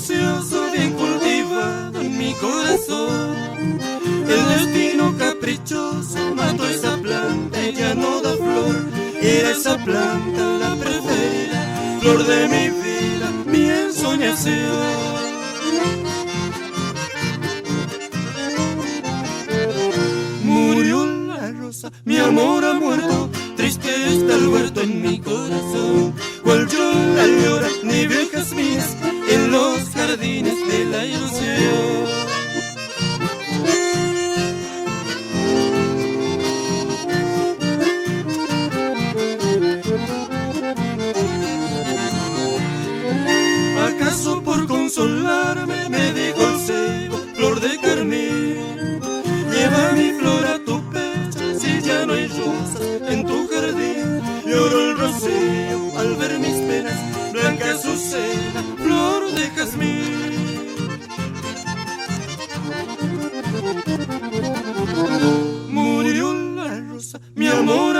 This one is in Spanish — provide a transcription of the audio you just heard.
precioso bien cultivado en mi corazón. El destino caprichoso mató esa planta y ya no da flor. Era esa planta la preferida, flor de mi vida, mi ensoñación. Murió la rosa, mi amor ha muerto, triste está el huerto en mi corazón. Cual yo la llora, ni viejas mías en los jardines de la ilusión. ¿Acaso por consolarme me dijo el cebo, flor de carmín? Lleva mi flor a tu pecho si ya no hay rosas en tu jardín. Lloro el rocío al ver mis penas, blanca azucena, flor de jazmín. Murió la rosa, mi amor